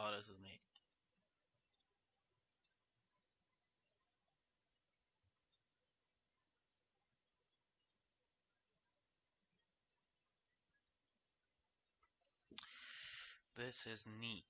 Oh, this is neat. This is neat.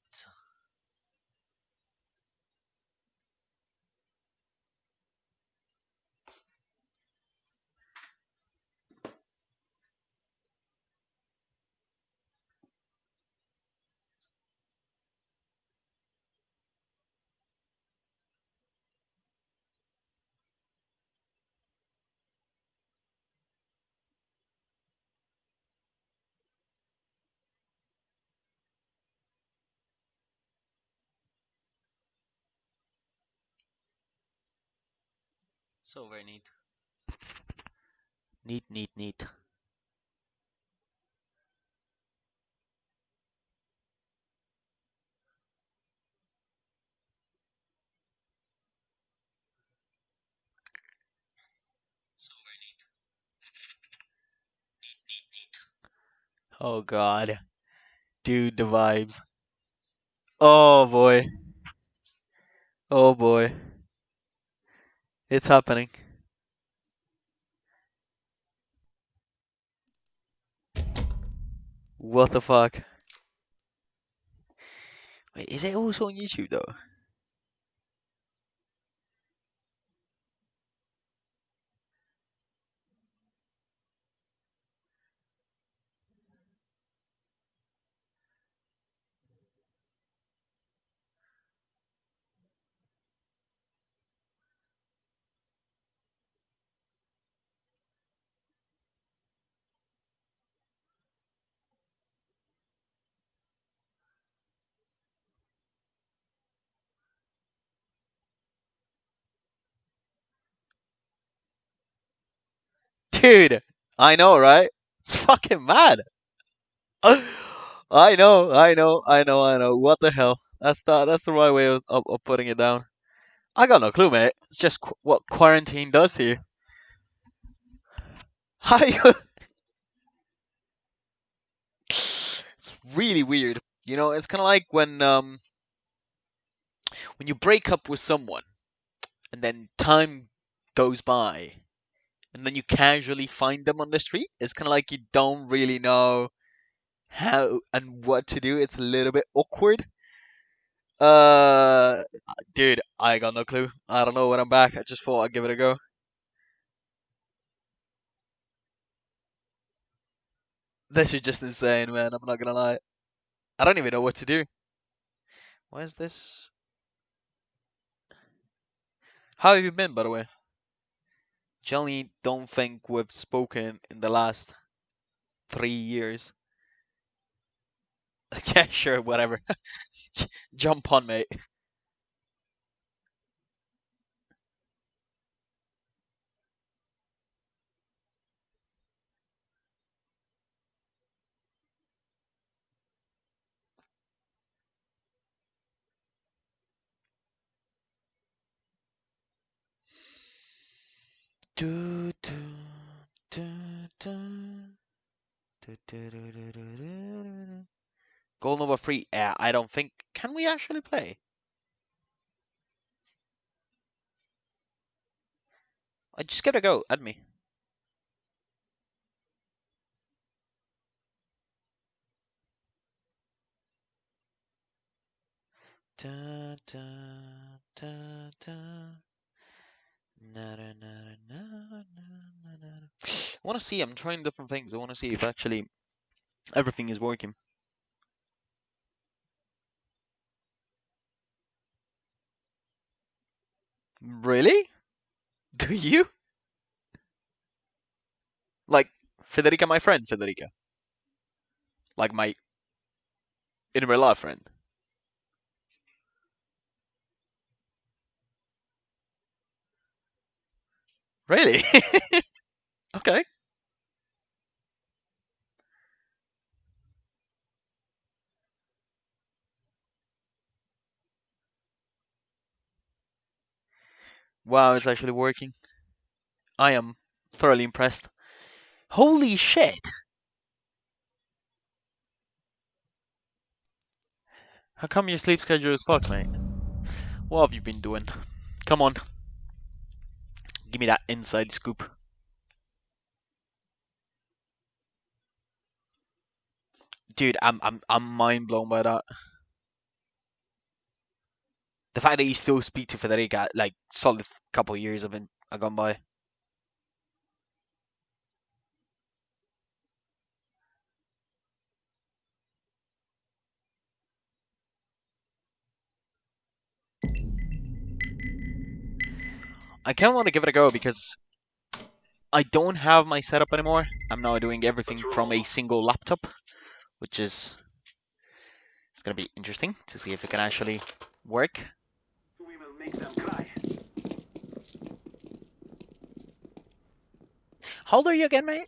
So very neat. Neat, neat, neat. So very neat. Neat, neat, neat. Oh god. Dude, the vibes. Oh boy. Oh boy. It's happening. What the fuck? Wait, is it also on YouTube though? Dude, I know, right? It's fucking mad. I know, I know, I know, I know. What the hell? That's the right way of putting it down. I got no clue, mate. It's just what quarantine does here. How you? It's really weird. You know, it's kind of like when you break up with someone and then time goes by and then you casually find them on the street. It's kind of like you don't really know how and what to do. It's a little bit awkward. Uh, dude, I got no clue. I don't know when I'm back. I just thought I'd give it a go. This is just insane, man. I'm not gonna lie. I don't even know what to do. Why is this? How have you been, by the way? Generally, don't think we've spoken in the last 3 years. Yeah, sure, whatever. Jump on, mate. Do, do, do, do, do, do, do, do, do, do. Goal number 3. I don't think. Can we actually play? I just gotta go. Add me. Da, da, da, da. Na, na, na, na, na, na, na. I want to see. I'm trying different things. I want to see if actually everything is working. Really? Do you? Like Federica, my friend, Federica. Like my in real life friend. Really? Okay. Wow, it's actually working. I am thoroughly impressed. Holy shit! How come your sleep schedule is fucked, mate? What have you been doing? Come on. Give me that inside scoop. Dude, I'm mind blown by that. The fact that you still speak to Federica, like solid couple of years have gone by. I kind of want to give it a go because I don't have my setup anymore. I'm now doing everything from a single laptop, which is it's gonna be interesting to see if it can actually work. We will make them cry. How old are you again, mate?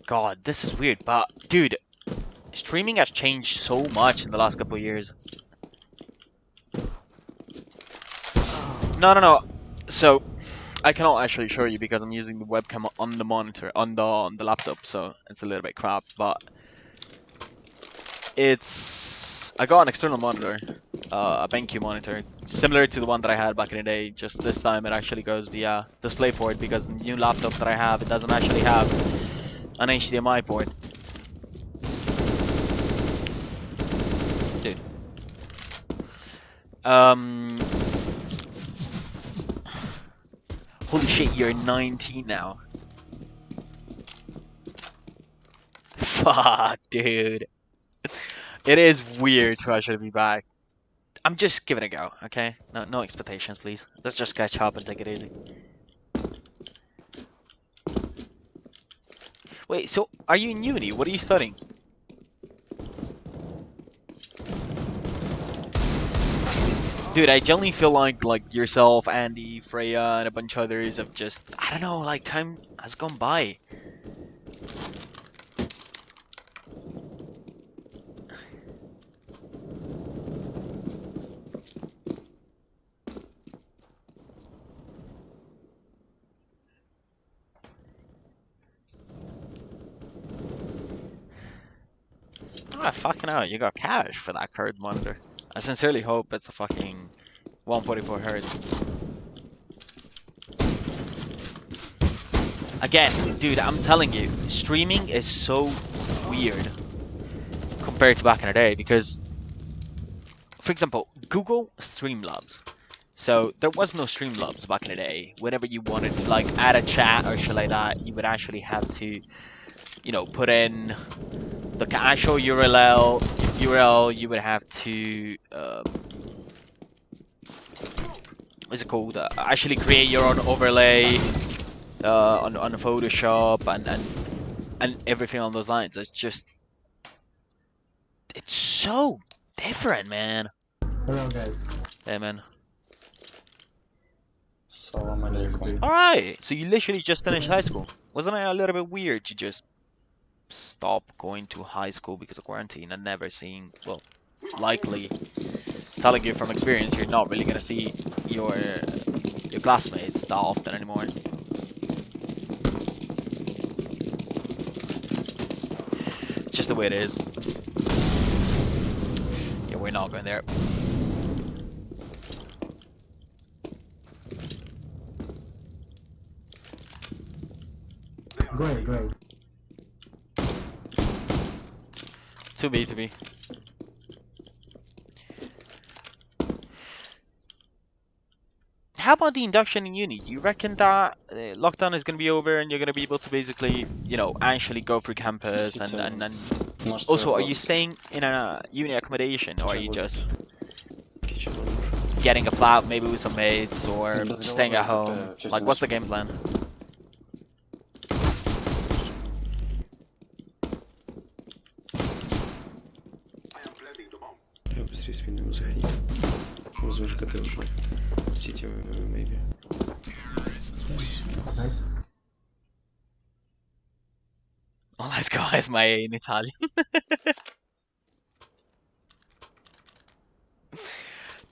God, this is weird, but dude, streaming has changed so much in the last couple of years. No. So I cannot actually show you because I'm using the webcam on the monitor on the laptop, so it's a little bit crap. But I got an external monitor, a BenQ monitor, similar to the one that I had back in the day. Just this time it actually goes via DisplayPort because the new laptop that I have it doesn't actually have an HDMI port. Dude. Holy shit, you're 19 now. Fuck, dude. It is weird to actually be back. I'm just giving it a go, okay? No expectations, please. Let's just catch up and take it easy. Wait, so are you in uni? What are you studying? Dude, I genuinely feel like yourself, Andy, Freya, and a bunch of others have just, I don't know, like time has gone by. Ah, fucking hell, you got cash for that current monitor. I sincerely hope it's a fucking 144 hertz. Again, dude, I'm telling you, streaming is so weird compared to back in the day because, for example, Google Streamlabs. So there was no Streamlabs back in the day. Whenever you wanted to like add a chat or shit like that, you would actually have to, you know, put in the actual URL. You would have to, what's it called? Actually create your own overlay on Photoshop and everything on those lines. It's so different, man. Hello guys. Hey, man. Salam alaikum. Alright, so you literally just finished high school. Wasn't it a little bit weird to just stop going to high school because of quarantine and never seeing, well, likely, telling you from experience, you're not really gonna see your classmates that often anymore. It's just the way it is. Yeah, we're not going there. Great. To be. How about the induction in uni? Do you reckon that lockdown is going to be over and you're going to be able to basically, you know, actually go through campus and also, are you staying in a uni accommodation or are you just getting a flat maybe with some mates or just staying at home? Like, what's the game plan? I am planting the bomb. Я быстрее спину заходи. Возможно, КТ ушел. Сити, maybe. Nice. Oh, let's go, it's my in Italian.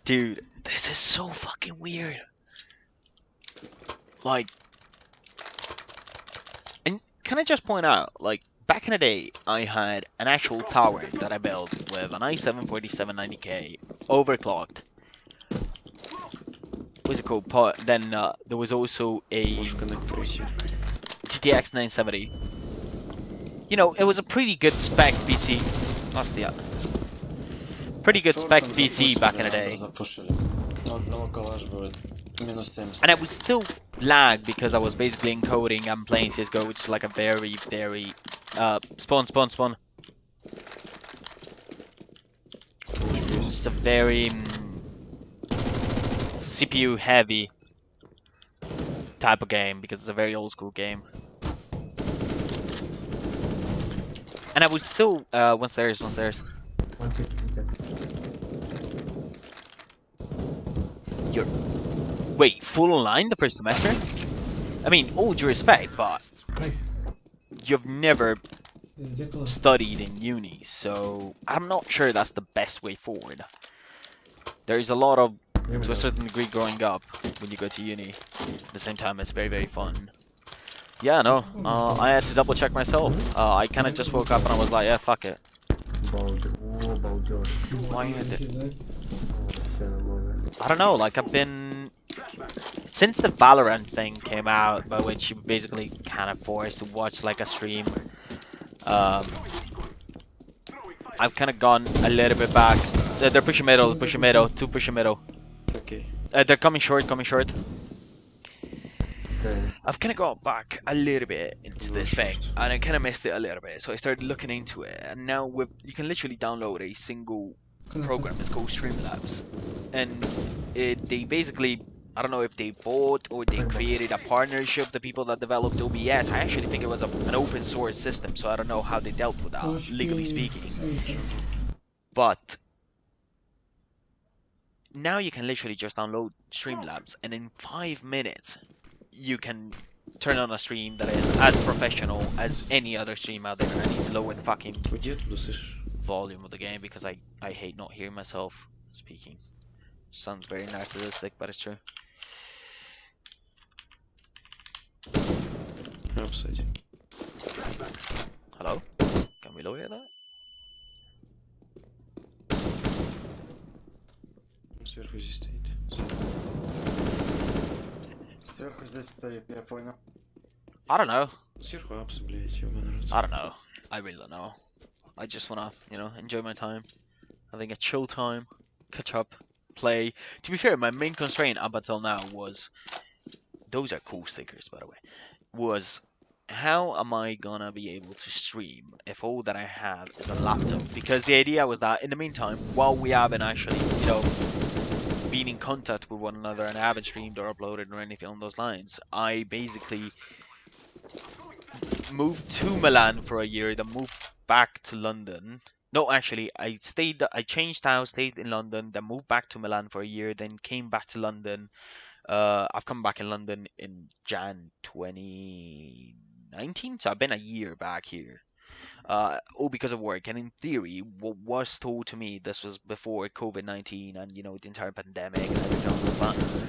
Dude, This is so fucking weird. Like, and can I just point out, like, back in the day, I had an actual tower that I built with an i7-4790K, overclocked. What's it called? Then there was also a Может коннектор идти. GTX 970. You know, it was a pretty good spec PC. What's the pretty good spec PC back in the day. Запушили. Но одного коллаж будет минус 70. And I would still lag because I was basically encoding and playing CSGO, which is like a very, very spawn. It's a very CPU heavy type of game because it's a very old school game. And I would still one stairs. 160. You're wait, full online the first semester? I mean, all due respect, but Nice. you've never Ridiculous. studied in uni, so I'm not sure that's the best way forward. There's a lot of, to a certain degree, growing up when you go to uni. At the same time, it's very, very fun. Yeah, no, I had to double check myself. I kind of just woke up and I was like, yeah, fuck it. Балдеж. Why is it? I don't know, like I've been, since the Valorant thing came out, by which you basically kind of forced to watch like a stream, I've kind of gone a little bit back. They're pushing middle, two pushing middle. Okay. They're coming short. Okay. I've kind of got back a little bit into this thing, and I kind of missed it a little bit, so I started looking into it, and now you can literally download a single program that's called Streamlabs, and they basically, I don't know if they bought or they created a partnership, the people that developed OBS. I actually think it was an open source system, so I don't know how they dealt with that, legally speaking. But now you can literally just download Streamlabs, and in 5 minutes you can turn on a stream that is as professional as any other stream out there. I need to lower the fucking Где оттуда слышишь? volume of the game because I hate not hearing myself speaking. Sounds very narcissistic, but it's true. Обсади. Hello? Can we lower that? Сверху здесь стоит. Сверху здесь стоит, я понял. I don't know. Сверху апс, блядь, ёбаный рот. I don't know. I really don't know. I just wanna, you know, enjoy my time. Having a chill time, catch up, play. To be fair, my main constraint up until now was, those are cool stickers by the way, was how am I gonna be able to stream if all that I have is a laptop? Because the idea was that in the meantime, while we haven't actually, you know, been in contact with one another and I haven't streamed or uploaded or anything on those lines, I basically moved to Milan for a year, then moved back to London. No, actually, I changed house, stayed in London, then moved back to Milan for a year, then came back to London. I've come back in London in Jan 2019, so I've been a year back here. All because of work, and in theory, what was told to me, this was before COVID-19 and, you know, the entire pandemic and everything on those lines,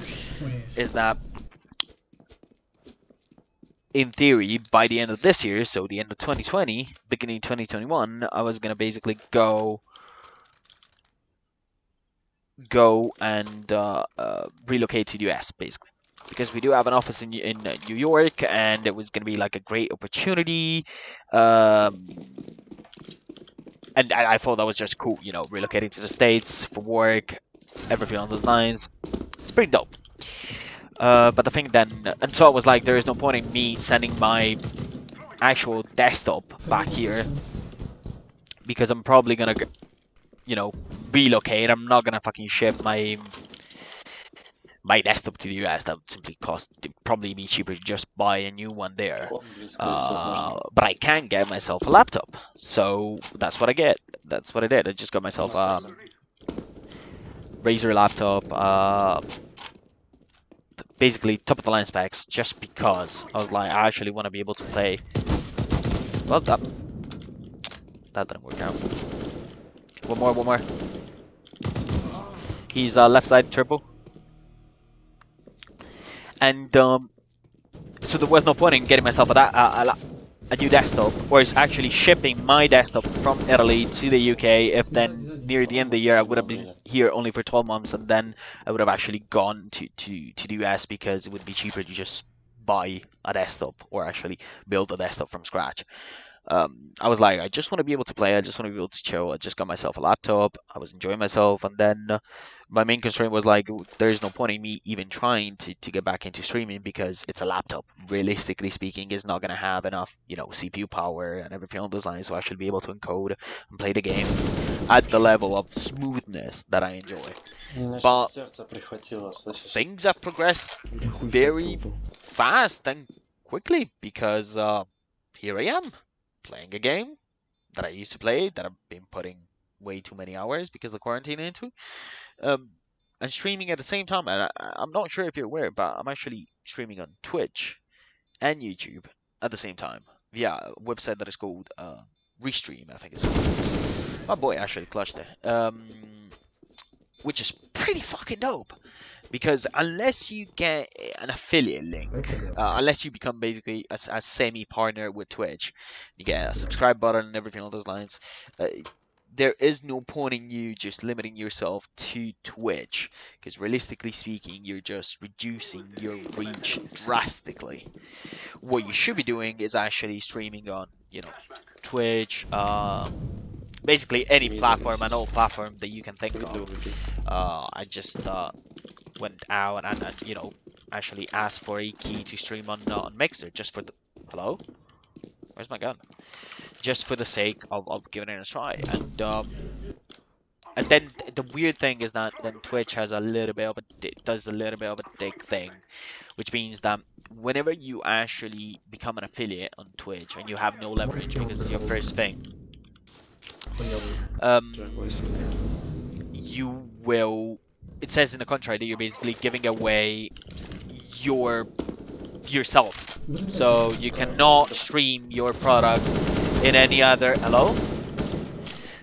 is that in theory, by the end of this year, so the end of 2020, beginning 2021, I was gonna basically go and relocate to the US, basically, because we do have an office in New York, and it was gonna be like a great opportunity. And I thought that was just cool, you know, relocating to the States for work, everything on those lines. It's pretty dope. But the thing then, and so I was like, there is no point in me sending my actual desktop back here, because I'm probably gonna, you know, relocate. I'm not gonna fucking ship my desktop to the US. That would simply cost, probably be cheaper to just buy a new one there. But I can get myself a laptop, so that's what I get. That's what I did. I just got myself Razer laptop, basically top of the line specs, just because I was like, I actually want to be able to play. Well, that didn't work out. One more. He's left side triple. And so there was no point in getting myself a new desktop, or it's actually shipping my desktop from Italy to the UK if then near the end of the year I would have been here only for 12 months and then I would have actually gone to the US because it would be cheaper to just buy a desktop or actually build a desktop from scratch. I was like, I just want to be able to play. I just want to be able to chill. I just got myself a laptop. I was enjoying myself, and then my main constraint was like, there's no point in me even trying to get back into streaming because it's a laptop. Realistically speaking, is not gonna have enough, CPU power and everything on those lines, so I should be able to encode and play the game at the level of smoothness that I enjoy. But things have progressed Бля, хуй в very попку упал. fast and quickly because here I am playing a game that I used to play that I've been putting way too many hours because of quarantine into, and streaming at the same time. And I'm not sure if you're aware, but I'm actually streaming on Twitch and YouTube at the same time via a website that is called Restream, I think it's called. My boy actually clutched it, which is pretty fucking dope. Because unless you get an affiliate link, unless you become basically a semi-partner with Twitch, you get a subscribe button and everything on those lines, there is no point in you just limiting yourself to Twitch, because realistically speaking, you're just reducing your reach drastically. What you should be doing is actually streaming on, Twitch, basically any platform and all platform that you can think of. I just went out and actually asked for a key to stream on Mixer just for the hello. Where's my gun? Just for the sake of giving it a try. And then the weird thing is that then Twitch has a little bit of does a little bit of a dick thing, which means that whenever you actually become an affiliate on Twitch and you have no leverage because it's your first thing, you will. It says in the contract that you're basically giving away yourself, so you cannot stream your product in any other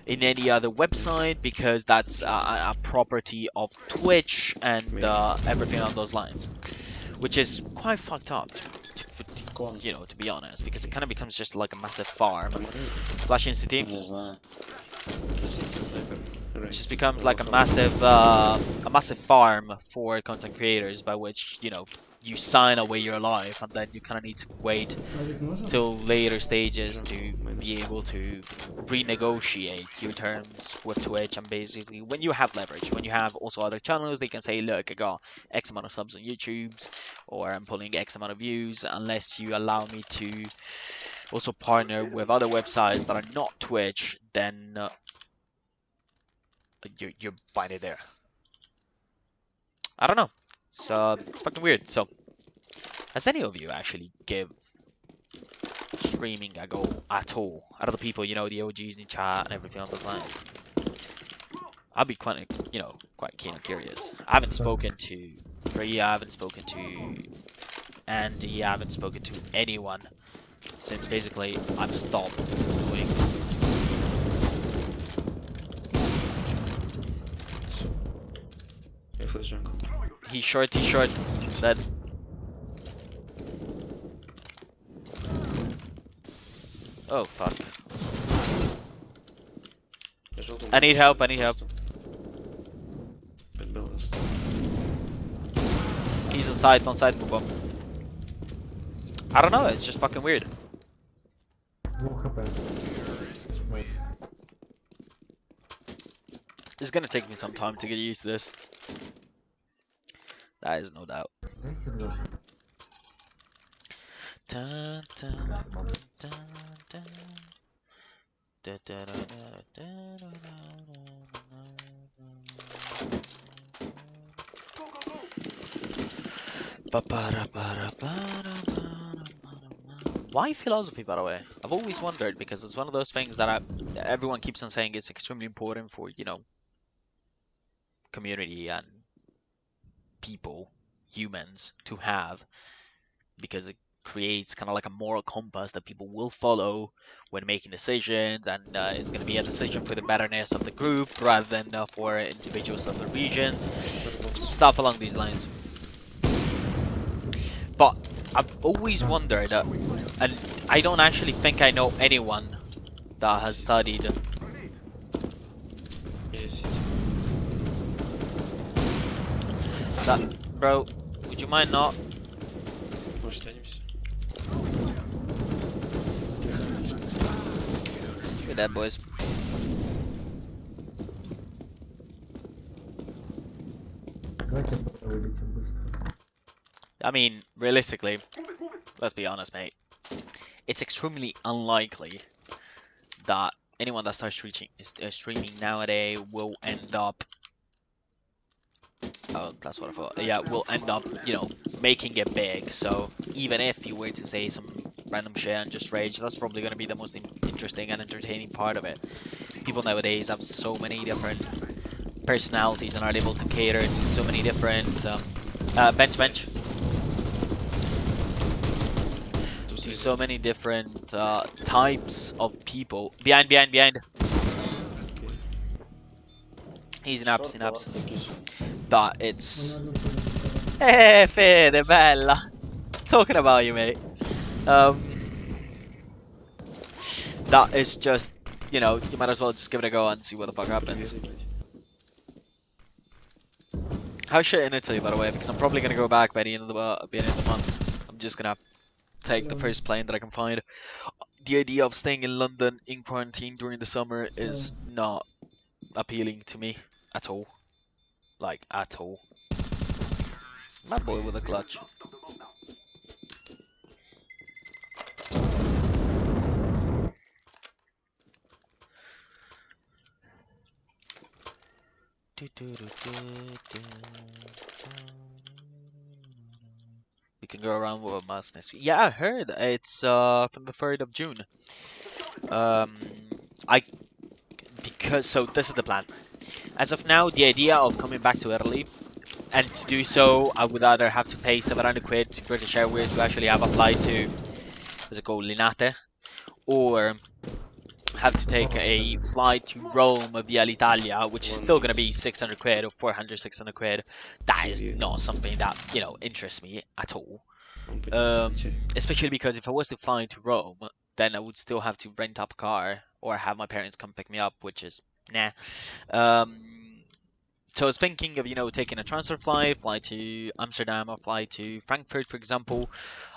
in any other website because that's a property of Twitch and everything on those lines, which is quite fucked up to be honest, because it kind of becomes just like a massive farm. Flash in city. It just becomes like a massive farm for content creators, by which you sign away your life, and then you kind of need to wait till later stages to be able to renegotiate your terms with Twitch. And basically, when you have leverage, when you have also other channels, they can say, look, I got X amount of subs on YouTube's, or I'm pulling X amount of views, unless you allow me to also partner with other websites that are not Twitch, then you're finally there. I don't know. So it's fucking weird. So has any of you actually give streaming a go at all? Out of the people, the OGs in chat and everything on those lines. I'll be quite keen and curious. I haven't spoken to Free, I haven't spoken to Andy, I haven't spoken to anyone since basically I've stopped doing. He's short, dead. Oh fuck. I need help. He's on side, move up. I don't know, it's just fucking weird. It's gonna take me some time to get used to this. That is no doubt. Dun, dun, dun, dun. Da, da, da, da, da, Why philosophy, by the way? I've always wondered, because it's one of those things that everyone keeps on saying it's extremely important for, community and people, humans, to have, because it creates kind of like a moral compass that people will follow when making decisions, and it's going to be a decision for the betterness of the group rather than for individuals of the regions, stuff along these lines. But I've always wondered, and I don't actually think I know anyone that has studied. Yes, That, bro, would you mind not? может останемся. Look at that, boys. Давайте вылетим быстро. I mean, realistically, let's be honest, mate. It's extremely unlikely that anyone that starts streaming nowadays will end up. Oh, that's what I thought. Yeah, will end up, you know, making it big. So even if you were to say some random shit and just rage, that's probably going to be the most interesting and entertaining part of it. People nowadays have so many different personalities and are able to cater to so many different bench. To so many different types of people. Behind. Easy naps. That it's. Hey, Fede, bella. Talking about you, mate. That is just, you know, you might as well just give it a go and see what the fuck happens. How's shit in Italy, by the way? Because I'm probably gonna go back by the end of the month. I'm just gonna take the first plane that I can find. The idea of staying in London in quarantine during the summer is not appealing to me at all. Like, at all. My boy with a clutch. We can go around with a mask next week. Yeah, I heard it's from the 3rd of June. So this is the plan. As of now, the idea of coming back to Italy, and to do so, I would either have to pay 700 quid to British Airways to actually have a flight to, what's it called, Linate, or have to take a flight to Rome via l'Italia, which is still going to be 600 quid or 400, 600 quid. That is not something that, you know, interests me at all. Especially because if I was to fly to Rome, then I would still have to rent up a car or have my parents come pick me up, which is nah. So I was thinking of, you know, taking a transfer flight to Amsterdam or fly to Frankfurt, for example,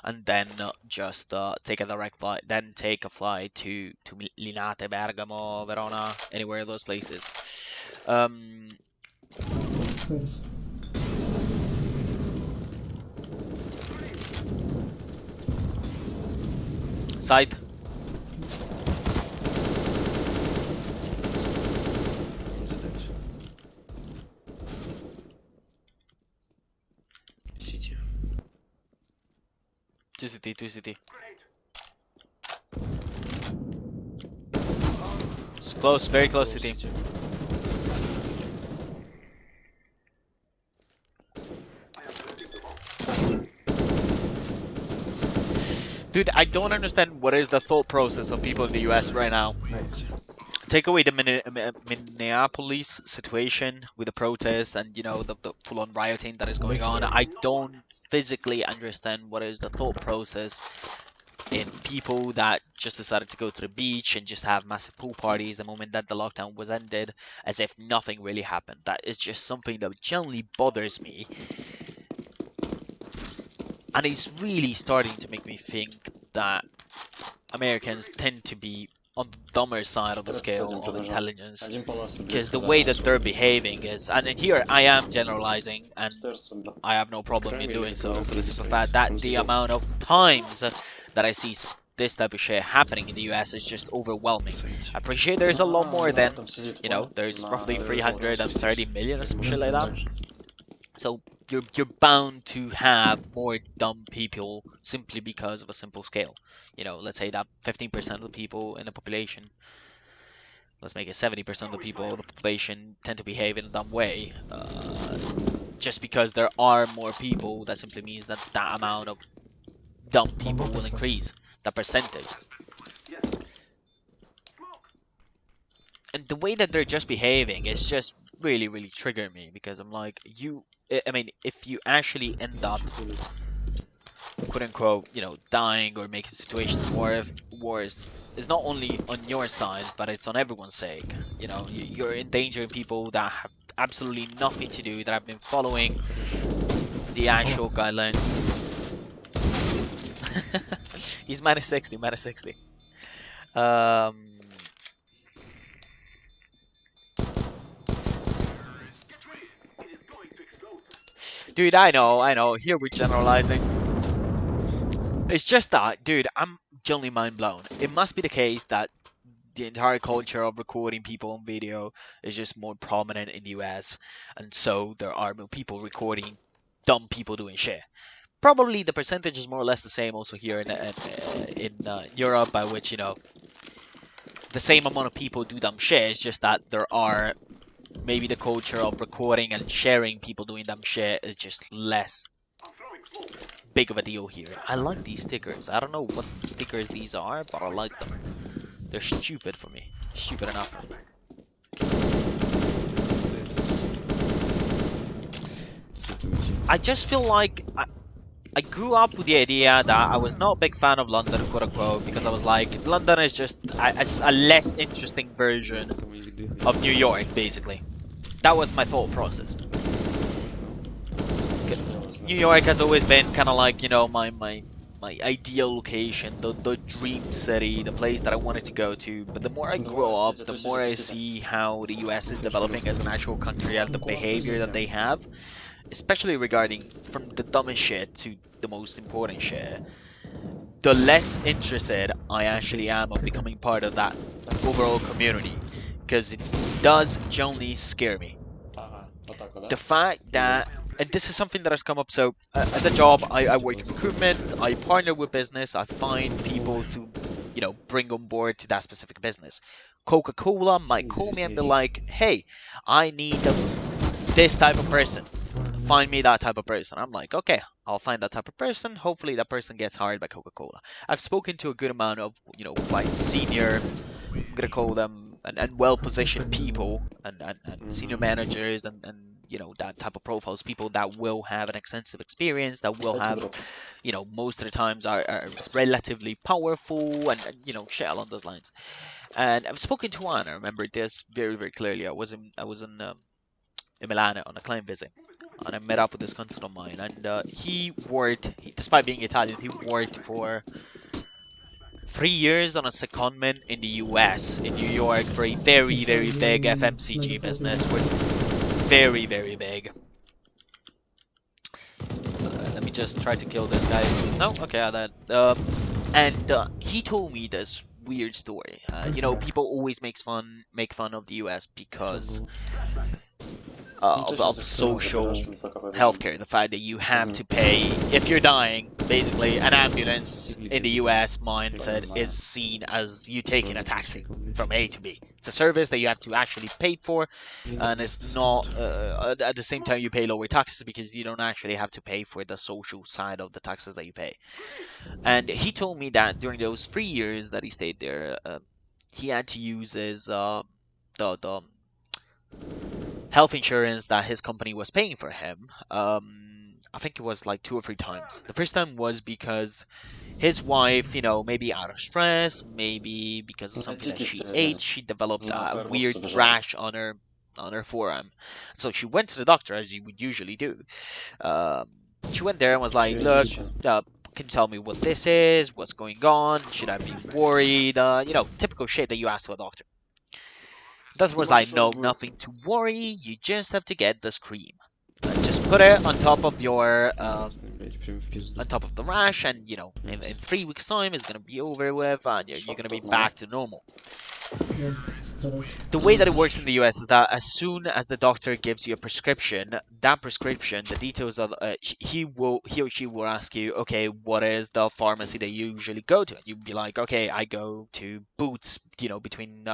and then just take a direct flight, then take a flight to Linate, Bergamo, Verona, anywhere of those places. Side. Two city. It's close, very close city. Dude, I don't understand what is the thought process of people in the US right now. Take away the Minneapolis situation with the protests and, you know, the full-on rioting that is going on. I don't physically understand what is the thought process in people that just decided to go to the beach and just have massive pool parties the moment that the lockdown was ended, as if nothing really happened. That is just something that generally bothers me. And it's really starting to make me think that Americans tend to be on the dumber side of the scale of intelligence, because the way that they're behaving is, and here I am generalizing, and I have no problem in doing so, for the simple fact that the amount of times that I see this type of shit happening in the US is just overwhelming. I appreciate there's a lot more than, you know, there's roughly 330 million or some shit like that. So you're bound to have more dumb people simply because of a simple scale. You know, let's say that 15% of the people in the population, let's make it 70% of the people in the population tend to behave in a dumb way. Just because there are more people, that simply means that that amount of dumb people will increase, the percentage. Yes. Smoke. And the way that they're just behaving is just really, really triggering me because I'm like, I mean, if you actually end up, quote unquote, you know, dying or making situations worse, it's not only on your side, but it's on everyone's sake. You know, you're endangering people that have absolutely nothing to do, that have been following the actual guidelines. He's minus 60, minus 60. Dude, I know. Here we're generalizing. It's just that, dude, I'm genuinely mind blown. It must be the case that the entire culture of recording people on video is just more prominent in the US, and so there are more people recording dumb people doing shit. Probably the percentage is more or less the same also here in Europe, by which, you know, the same amount of people do dumb shit. It's just that there are maybe the culture of recording and sharing people doing dumb shit is just less big of a deal here. I like these stickers. I don't know what stickers these are, but I like them. They're stupid for me. Stupid enough for me. I just feel like I grew up with the idea that I was not a big fan of London, quote unquote, because I was like, London is just a less interesting version of New York, basically. That was my thought process. New York has always been kind of like, you know, my ideal location, the dream city, the place that I wanted to go to. But the more I grow up, the more I see how the US is developing as an actual country and the behavior that they have, especially regarding from the dumbest shit to the most important shit, the less interested I actually am of becoming part of that overall community, because it does genuinely scare me. The fact that, and this is something that has come up, so as a job, I work in recruitment, I partner with business, I find people to, you know, bring on board to that specific business. Coca-Cola might call me and be like, hey, I need this type of person. Find me that type of person. I'm like, okay, I'll find that type of person. Hopefully that person gets hired by Coca-Cola. I've spoken to a good amount of, you know, quite senior, I'm gonna call them, and well-positioned people, and senior managers, and you know, that type of profiles, people that will have an extensive experience, that will have, you know, most of the times are relatively powerful, and you know, shit along those lines. And I've spoken to one. I remember this very, very clearly. I was in Milan on a client visit, and I met up with this consultant of mine, and despite being Italian, he worked for 3 years on a secondment in the US, in New York, for a very, very big FMCG business. Very, very big. Let me just try to kill this guy. No? Okay, I died. And he told me this weird story. You know, people always make fun of the US because of social healthcare. The fact that you have to pay, if you're dying, basically an ambulance in the US mindset is seen as you taking a taxi from A to B. It's a service that you have to actually pay for, and it's not, at the same time you pay lower taxes because you don't actually have to pay for the social side of the taxes that you pay. And he told me that during those 3 years that he stayed there, he had to use his the health insurance that his company was paying for him. I think it was like 2 or 3 times. The first time was because his wife, you know, maybe out of stress, maybe because of something that she ate, she developed a weird rash on her forearm. So she went to the doctor, as you would usually do. She went there and was like, look, can you tell me what this is? What's going on? Should I be worried? You know, typical shit that you ask to a doctor. That was like, no, nothing to worry. You just have to get this cream. Just put it on top of your, on top of the rash, and you know, in 3 weeks' time, it's gonna be over with, and you're gonna be back to normal. The way that it works in the US is that as soon as the doctor gives you a prescription, that prescription, the details of he or she will ask you, okay, what is the pharmacy that you usually go to? And you'd be like, okay, I go to Boots, you know, between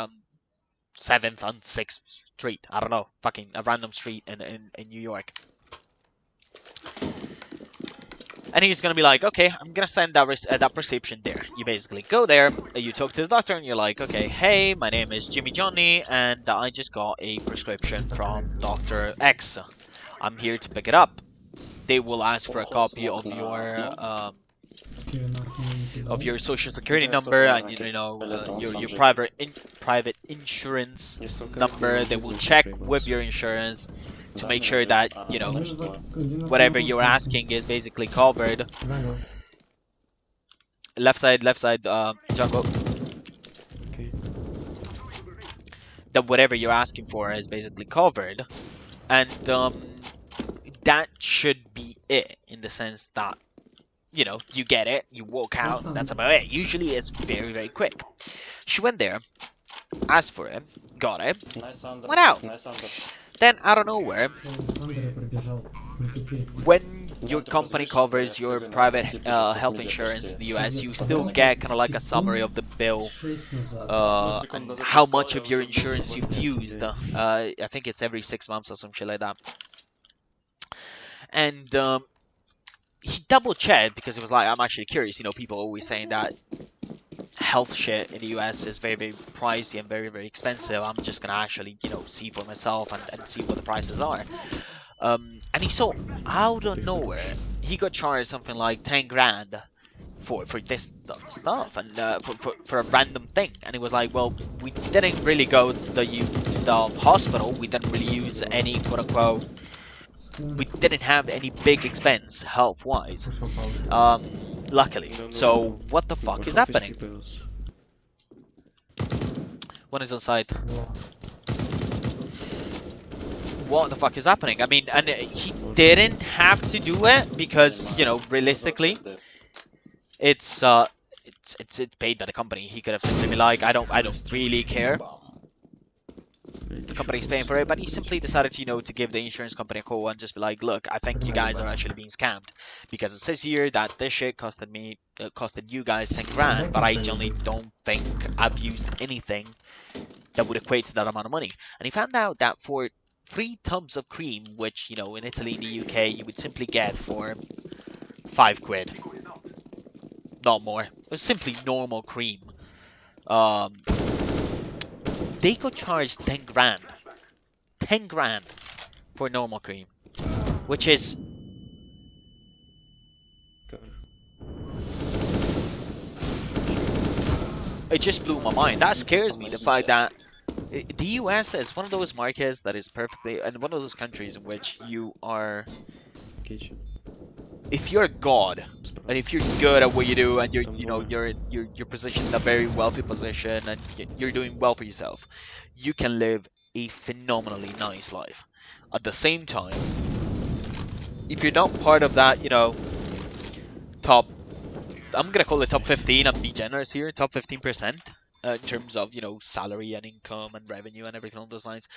7th and 6th Street. I don't know, fucking a random street in New York. And he's gonna be like, okay, I'm gonna send that prescription there. You basically go there, you talk to the doctor, and you're like, okay, hey, my name is Jimmy Johnny, and I just got a prescription from Doctor X. I'm here to pick it up. They will ask for a copy of your social security number and your private insurance number. They will check with your insurance to make sure that whatever you're asking is basically covered. Left side, jungle. Okay. That whatever you're asking for is basically covered, and that should be it, in the sense that you get it, you walk out, and that's about it. Usually it's very, very quick. She went there, asked for it, got it, went out. Then out of nowhere, when your company covers your private health insurance in the US, you still get kind of like a summary of the bill, and how much of your insurance you've used. I think it's every 6 months or some shit like that. And he double checked, because it was like, I'm actually curious. People always saying that health shit in the US is very, very pricey and very, very expensive. I'm just gonna actually see for myself and see what the prices are. And he saw out of nowhere he got charged something like 10 grand for this stuff, and for a random thing. And he was like, well, we didn't really go to the hospital. We didn't really use any quote unquote. We didn't have any big expense health wise, luckily. So what the fuck is happening? One is on site. What the fuck is happening? I mean, and he didn't have to do it, because realistically, it's paid by the company. He could have simply been like, I don't really care. The company's paying for it, but he simply decided to give the insurance company a call and just be like, look, I think you guys are actually being scammed, because it says here that this shit costed you guys 10 grand, but I generally don't think I've used anything that would equate to that amount of money. And he found out that for 3 tubs of cream, which in Italy and the UK you would simply get for 5 quid, not more. It was simply normal cream. They got charged 10 grand. 10 grand for normal cream. Which is... It just blew my mind. That scares me, the fact that the US is one of those markets that is perfectly... And one of those countries in which you are... If you're a god, and if you're good at what you do, and you're positioned in a very wealthy position, and you're doing well for yourself, you can live a phenomenally nice life. At the same time, if you're not part of that, top, I'm gonna call it top 15, and be generous here, top 15%, in terms of salary and income and revenue and everything on those lines,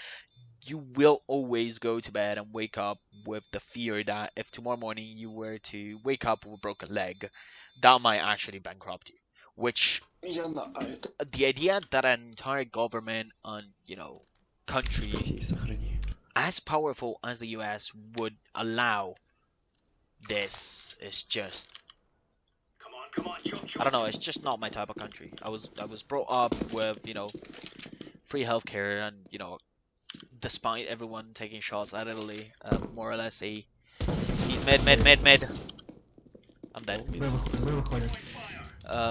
you will always go to bed and wake up with the fear that if tomorrow morning you were to wake up with a broken leg, that might actually bankrupt you. Which, the idea that an entire government and country as powerful as the US would allow this is just, I don't know, it's just not my type of country. I was brought up with free healthcare, and despite everyone taking shots at Italy, more or less he's mid. I'm dead.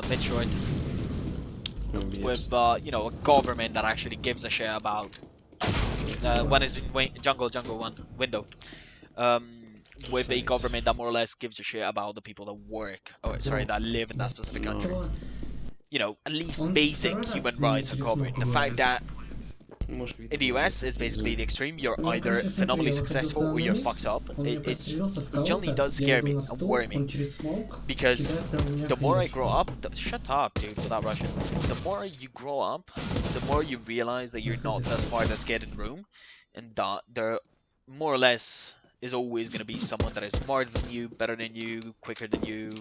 Mid short. With a government that actually gives a shit about. One is in jungle one window. With a government that more or less gives a shit about the people that work, that live in that specific country. At least basic human rights are covered. The fact that in the US, it's basically the extreme. You're either phenomenally successful or you're fucked up. It generally does scare me and worry me, because the more I grow up, shut up, dude, without Russian. The more you grow up, the more you realize that you're not the smartest kid in the room, and that there more or less is always going to be someone that is smarter than you, better than you, quicker than you,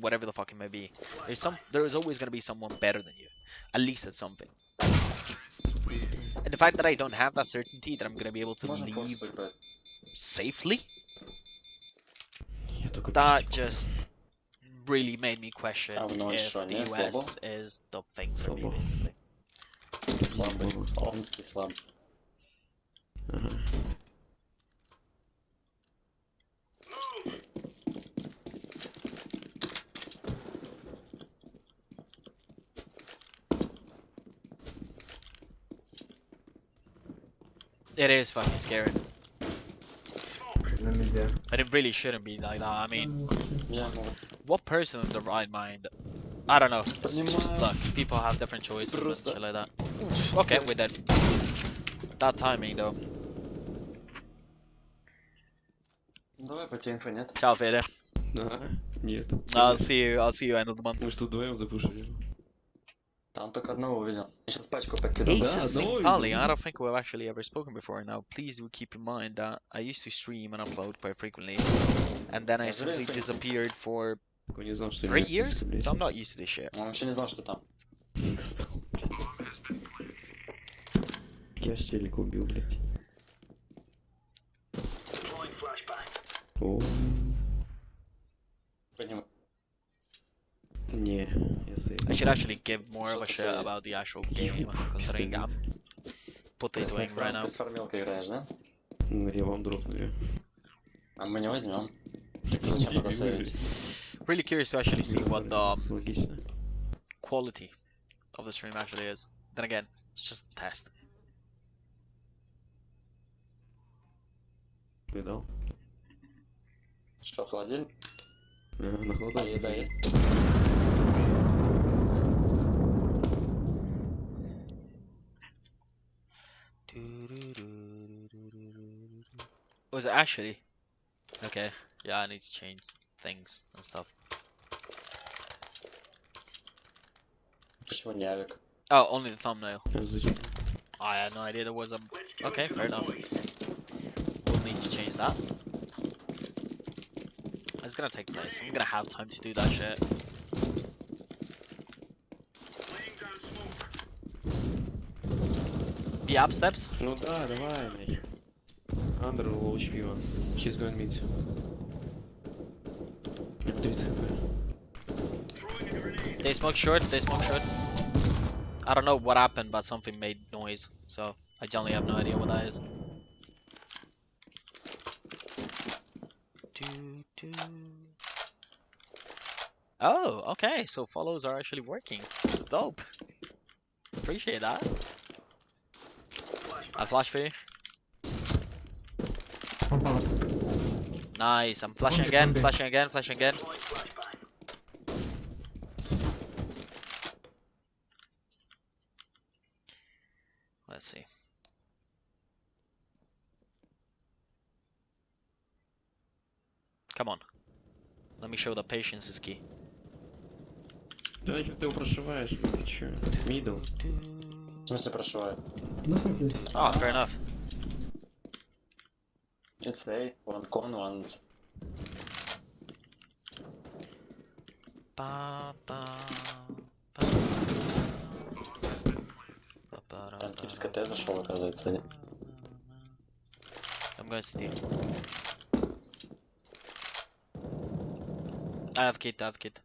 whatever the fuck it may be. There is always going to be someone better than you, at least at something. And the fact that I don't have that certainty that I'm gonna be able to leave safely, that just really made me question no, if sure, the yeah, US slabo. is the thing for me, Slabo. basically. Слабый. Омский слаб. Ага. It is fucking scary. На медиа. And it really shouldn't be like that. I mean, Я, ну, what person in the right mind? I don't know. It's just Понимаю. look, people have different choices and Просто- shit like that. Okay, we're dead. That timing though. давай по тебе инфы нет. Ciao, Fede. Ага. Нет. I'll see you end of the month. Мы что, вдвоем запушили? Там только одного увидел. Я сейчас пачку подкидал. Ace Да, is одного Simpali. видел. I don't think we've actually ever spoken before. Now, please do keep in mind that I used to stream and upload quite frequently, and then I Yeah, simply really? disappeared for Такой не знал, что 3 меня years, отпустят, so I'm блядь. not used to this shit. Он вообще не знал, что там. Достал, блядь. Я ж челика убил, блядь. Deploying flashbang. О, Понимаю. не, я сейв. I should actually give more of a Что ты shit saying? about the actual game, considering I'm Ты potatoing right now. с фармилкой играешь, да? Ну, я вам дропну ее. А мы не возьмем. Зачем надо сейвить? Really curious to actually see what the Логично. quality of the stream actually is. Then again, it's just a test. Видал? Что, холодильник? Ага, на А холодильник. еда есть? Was it actually? Okay, yeah, I need to change things and stuff. Почему не авик? Oh, only the thumbnail. А зачем? I had no idea there was a. Let's go Okay, to fair the enough. point. We'll need to change that. It's gonna take place. I'm gonna have time to do that shit. Laying down smoke. The app steps? Ну да, давай, нахер. Under low HP one. He's going mid. 30 хп. Throwing a grenade. They smoke short, they smoke short. I don't know what happened, but something made noise. So I generally have no idea what that is. Oh, okay. So follows are actually working. It's dope. Appreciate that. I flash for you. Попал. Nice. I'm flashing Bombi, again, bombi. flashing again, flashing again. Deploying flashbang. Let's see. Come on. Let me show that patience is key. Да нахер ты его прошиваешь? Ты чё? Мидл. В смысле прошиваю? Ну смотри. Oh, fair enough. It's A, one con, one... Ba, ba, ba, ba, ba, Там ba, тип с КТ зашел, оказывается. I'm going to I have kit, I have kit.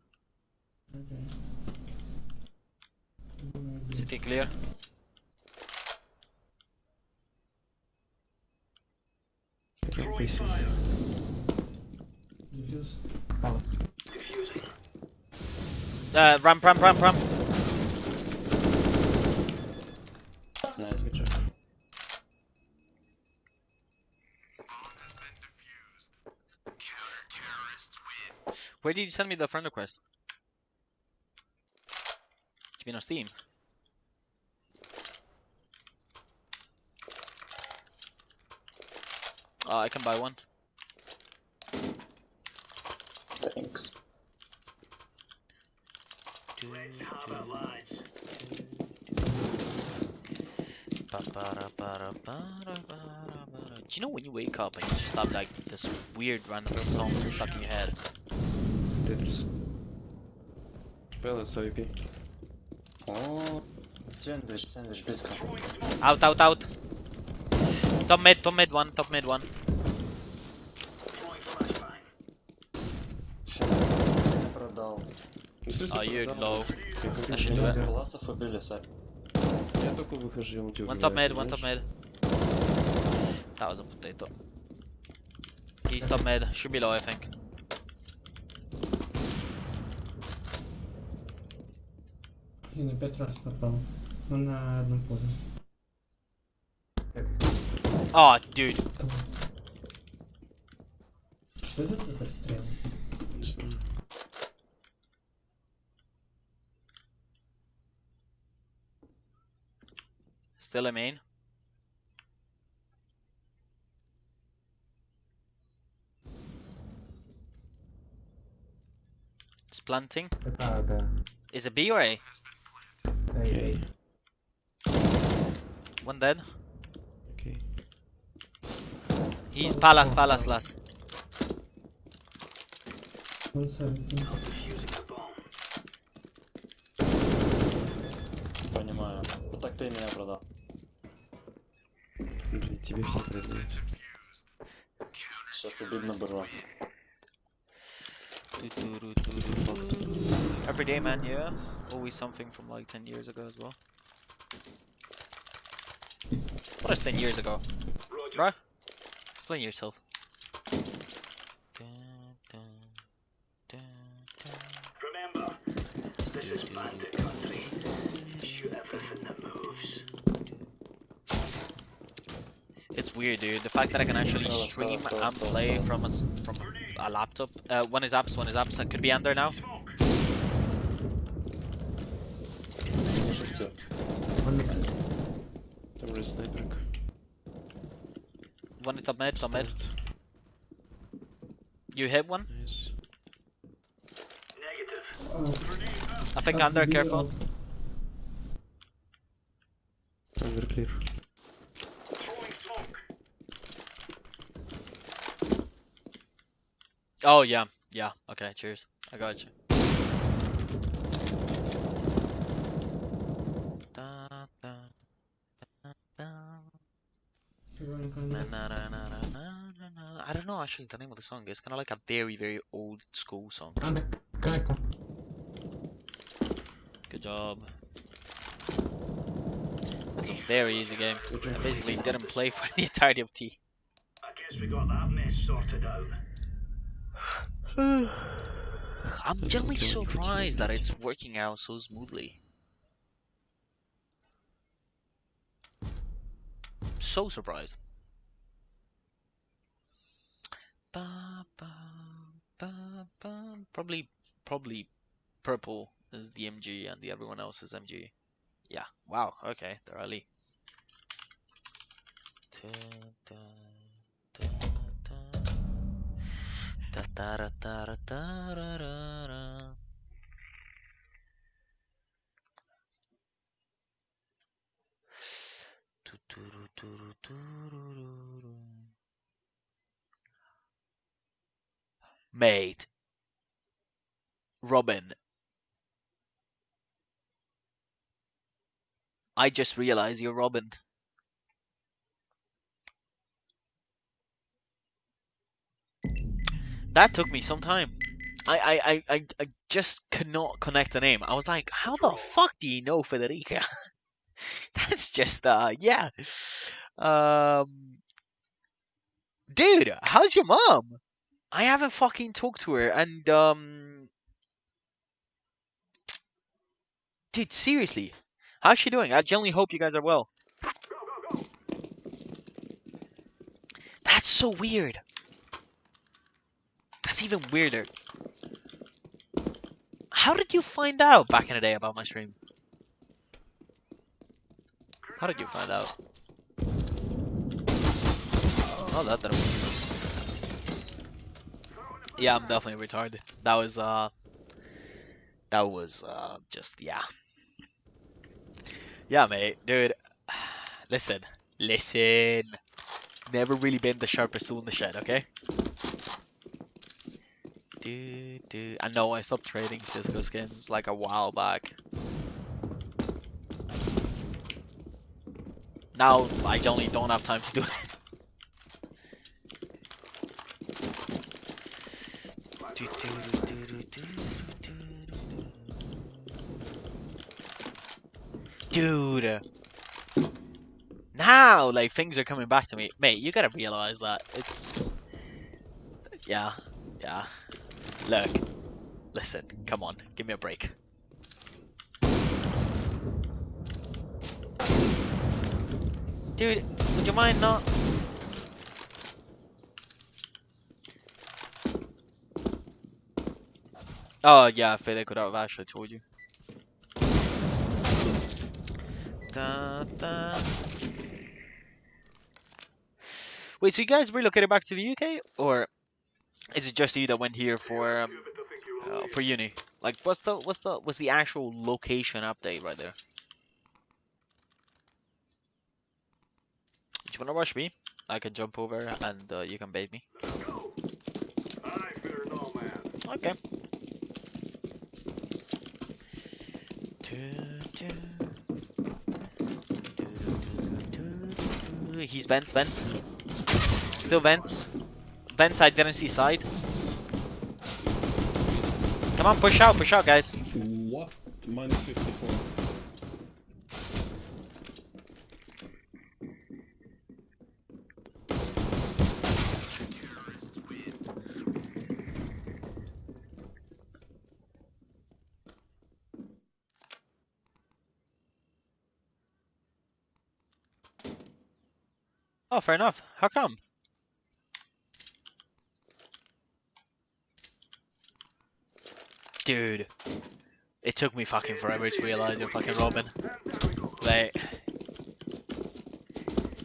City clear. Throwing fire. Дефьюз. Попал. Diffusing. Ramp, ramp, ramp, ramp. Найс. Where did you send me the friend request? You mean on Steam? I can buy one. Thanks. Let's have it, lads. Do you know when you wake up and you just have like this weird random song stuck in your head? Тетрис. Пэлас AWP. О, сэндвич, сэндвич близко. Throwing smoke. Out, out, out. Top mid one, top mid one. Throwing flashbang. продал. Ну, в смысле, Oh, you're продал. low. Я говорю, I should do я- it. Из классов убили Сап. Я только выхожу, он тебя One top убивает, mid, one top понимаешь? mid. That was a potato. He's top mid. Should be low, I think. И на 5 раз попал. Ну на одном поле. Oh, dude. Что это за подстрел? Не знаю. Still a main. It's planting. Да. Is it B or A? Окей, One dead. окей. He's palace, palace last. Он сам. Defusing the bomb. Понимаю. Вот так ты меня продал. Блин, тебе все продают. Сейчас обидно было. Every day, man, yeah. Always something from like 10 years ago as well. What is 10 years ago? Roger. Bruh? Explain yourself. Remember, this is bandit country. Shoot everything that moves. It's weird, dude. The fact that I can actually stream and play from a laptop. One is apps, one is apps. I could be under now. Smoke. Слушайте, Там уже снайперка. One is top mid, top mid. Старт. You hit one? Найс. Negative. I think under, careful. Under clear. Throwing smoke. Oh, yeah. Yeah. Okay, cheers. I got you. Da, da, da, da. Na, na, na, na, na, na, na. I don't know actually the name of the song. It's kind of like a very, very old school song. Anda, как-то. Good job. That's a very easy game. I basically didn't play for the entirety of T. I guess we got that mess sorted out. I'm genuinely surprised that it's working out so smoothly. So surprised. Ba, ba, ba, ba. Probably purple is the MG and the everyone else is MG. Yeah. Wow. Okay. They're early. Da, da, da, da. Da, da, da, da, da, da, da, da. Tu, tu, ru, tu, ru, tu, ru, ru, ru. Mate. Robin. I just realized you're Robin. That took me some time. I just could not connect the name. I was like, how the fuck do you know Federica? That's just yeah. Dude, how's your mom? I haven't fucking talked to her and dude, seriously. How's she doing? I genuinely hope you guys are well. That's so weird. That's even weirder. How did you find out back in the day about my stream? How did you find out? Oh, that didn't work. Yeah, I'm definitely retarded. That was just yeah. Yeah, mate, dude. Listen. Never really been the sharpest tool in the shed, okay? I know I stopped trading CSGO skins like a while back. Now I generally don't have time to do it. Dude. Now, like, things are coming back to me. Mate, you gotta realize that. It's... Yeah. Yeah. Look. Listen. Come on. Give me a break. Dude, would you mind not... Oh, yeah, I feel like I could have actually told you. Da, da. Wait, so you guys relocated back to the UK, or is it just you that went here for uni? Like, what's the actual location update right there? Do you wanna rush me? I can jump over and you can bait me. Let's go. I fear no man. Okay. He's vents. Still vents. Vents, I didn't see side. Come on, push out, guys. What? Minus 54. Oh, fair enough. How come? Dude, it took me fucking forever to realize you're fucking Robin. Like,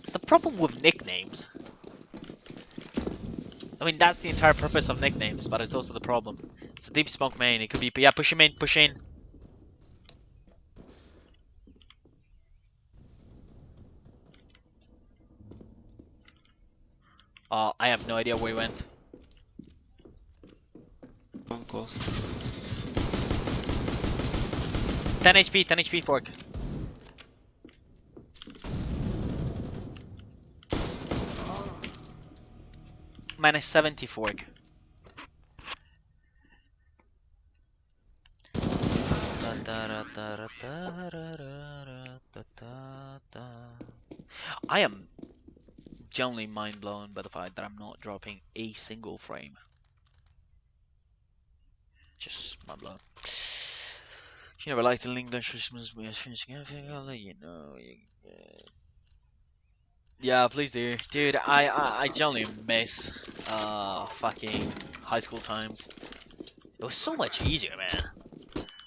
it's the problem with nicknames. I mean, that's the entire purpose of nicknames, but it's also the problem. It's a deep smoke main. It could be, yeah, push him in, push in. I have no idea where he went. One close. 10 HP fork. Minus 70 fork. I am genuinely mind blown by the fact that I'm not dropping a single frame. Just mind blown. You never liked the English Christmas we finishing everything, I'll let you know. Yeah, please do. Dude, I genuinely miss fucking high school times. It was so much easier, man.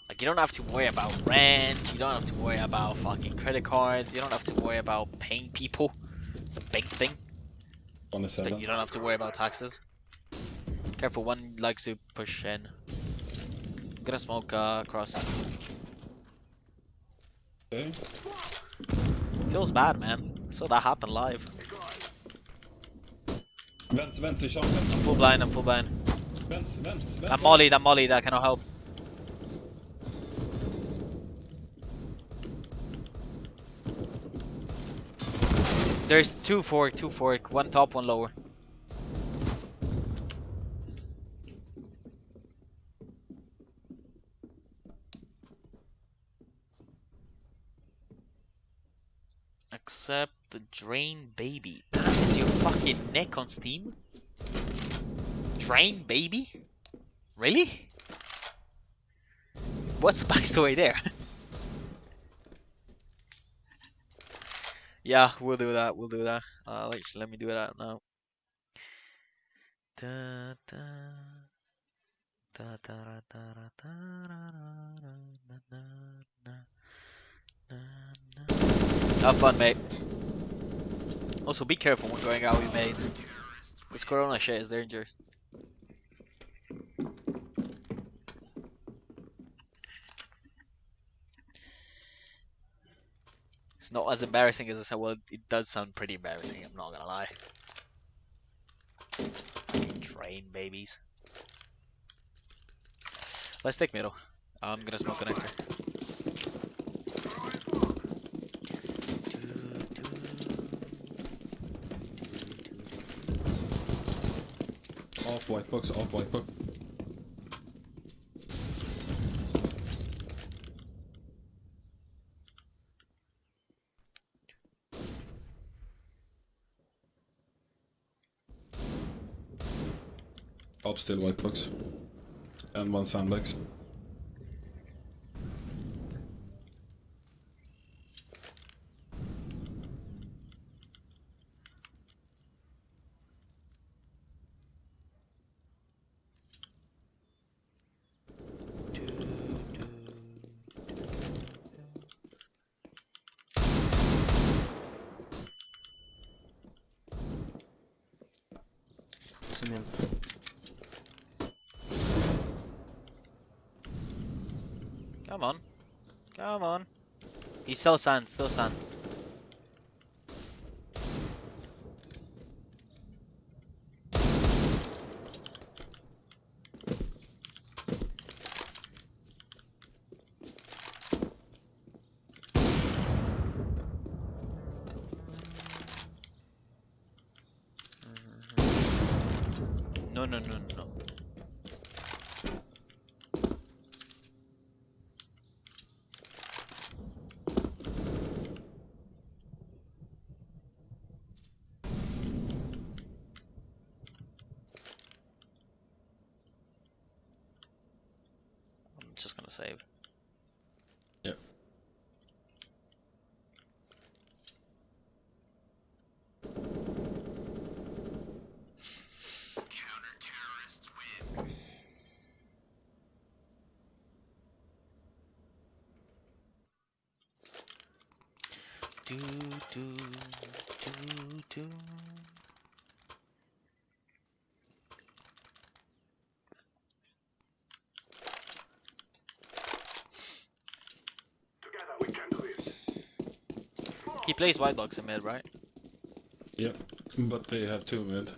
Like, you don't have to worry about rent, you don't have to worry about fucking credit cards, you don't have to worry about paying people. It's a big thing. On a But 7. you don't have to worry about taxes. Careful, one likes to push in. I'm gonna smoke across. Okay. Feels bad, man. I saw that happen live. Vents, we shot vents. I'm full blind. Vents. I'm molly, that cannot help. There's two fork, one top, one lower. Accept the Drain Baby. That is your fucking neck on Steam? Drain Baby? Really? What's the backstory there? Yeah, we'll do that. Let me do that now. Da, da, da, da, da, da, da, na, na, na, na, na. Have fun, mate. Also, be careful when going out with mates. This corona shit is dangerous. It's not as embarrassing as I said. Well, it does sound pretty embarrassing, I'm not gonna lie. Fucking Drain babies. Let's take middle. I'm gonna smoke connector. Off white box. Top still white box. And one sandbags. Cement. Come on. Come on. He's still sand, still sand. No, no, no, no. I'm just gonna save. Yep. Do, do, do, do. Together we can do this. He plays white box in mid, right? Yep. But they have 2 mid.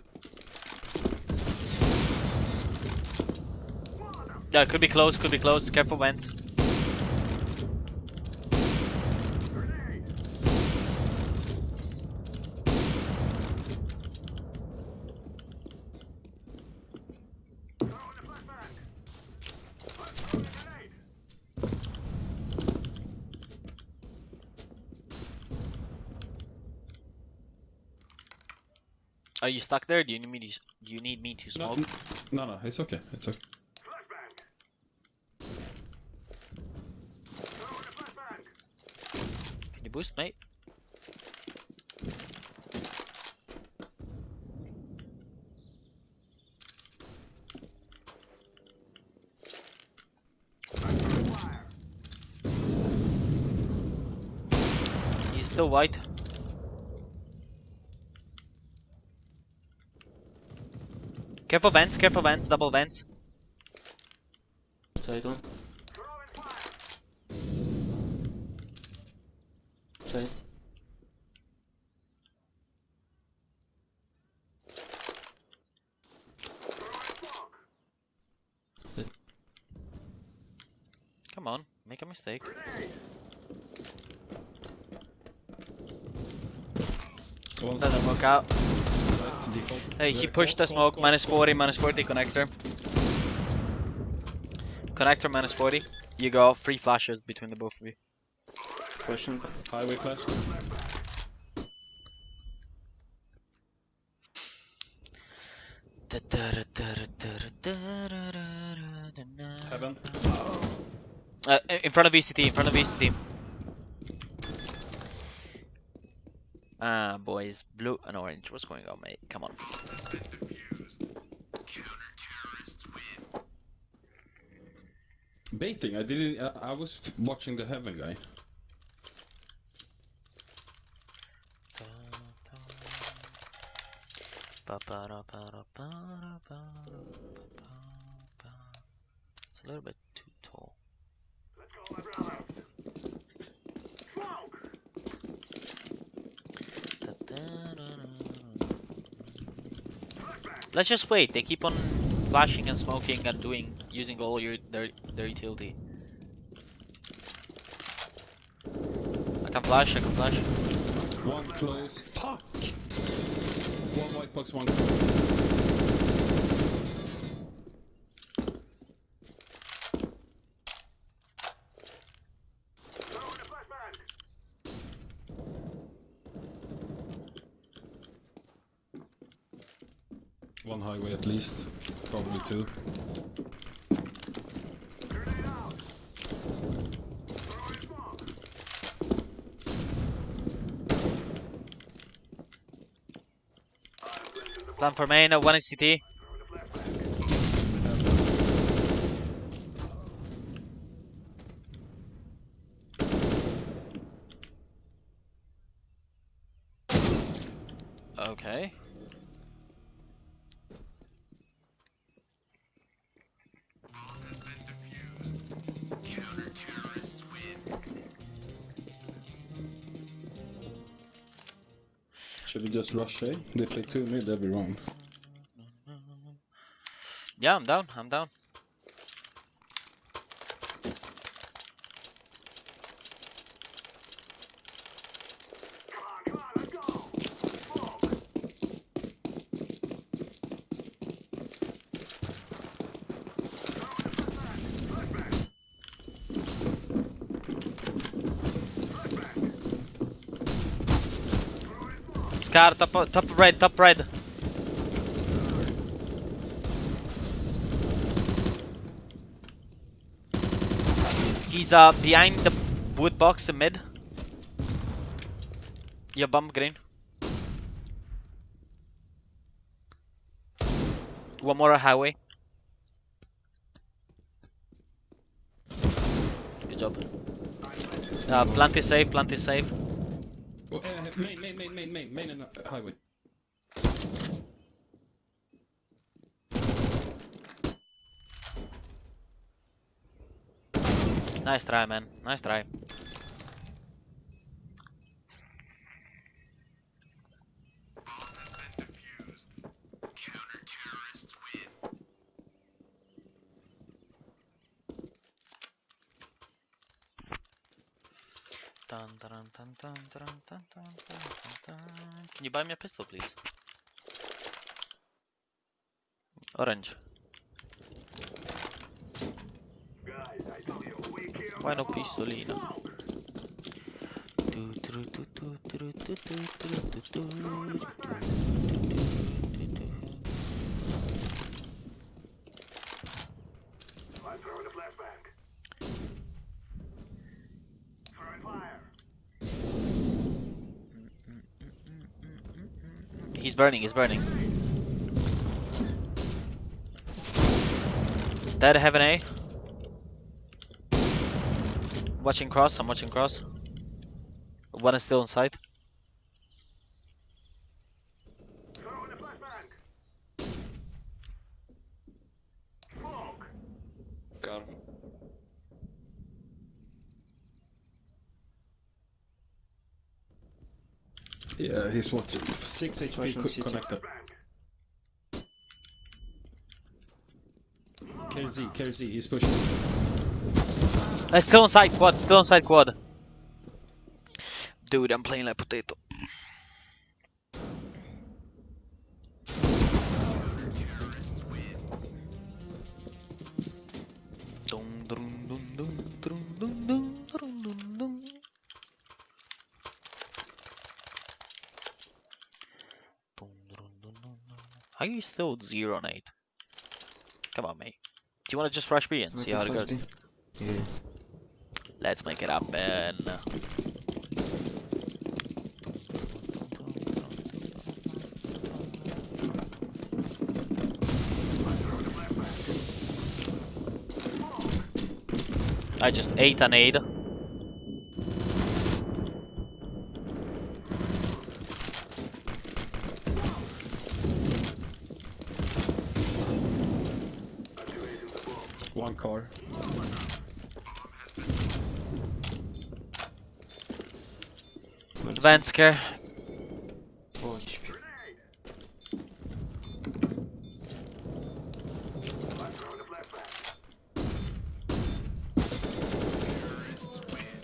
Yeah, could be close, could be close. Careful, vents. Are you stuck there? Do you need me to? Do you need me to No, smoke? no, it's okay. It's okay. Can you boost, mate? He's still white. Careful vents, double vents. Side one. Side. Come on, make a mistake. One Doesn't side, work out. side default. Hey, he Yeah, pushed the call, smoke. call, Minus call. 40, minus 40 connector. Connector minus 40. You go 3 flashes between the both of you. Flashing. Highway flash. Heaven. In front of VCT, in front of VCT. Ah, boys, blue and orange. What's going on, mate? Come on. Baiting. I didn't. I was watching the Heaven guy. It's a little bit too tall. Let's go, my brother. Smoke! Let's just wait. They keep on flashing and smoking and using all their utility. I can flash. One close. Fuck. One white box. One. one highway at least. Probably two. Plan for main, one is CT. Okay. Should we just rush A? They play 2 mid, that'd be wrong. Yeah, I'm down. I'm down. Scar, top red, top red. He's behind the wood box in mid. Your bomb green. One more highway. Good job. Plant is safe, plant is safe. Oh, main and highway. Nice try, man. Nice try. Can you buy me a pistol, please? Orange. Why no pistolina? I'm throwing a flashbang. Throwing fire. He's burning, he's burning. Dead, Heaven A. Watching cross, I'm watching cross. One is still on site. Throwing a flashbang. Smoke. Car. Yeah, he's watching. 6 HP Flashing CT. connected. KZ, he's pushing. Still on side quad, still on side quad. Dude, I'm playing like potato. How are you still 0 on 8? Come on, mate. Do you want to just rush B and see how it goes? Yeah. Let's make it happen. I just ate an aid. One car. Vent scare. Oh, HP.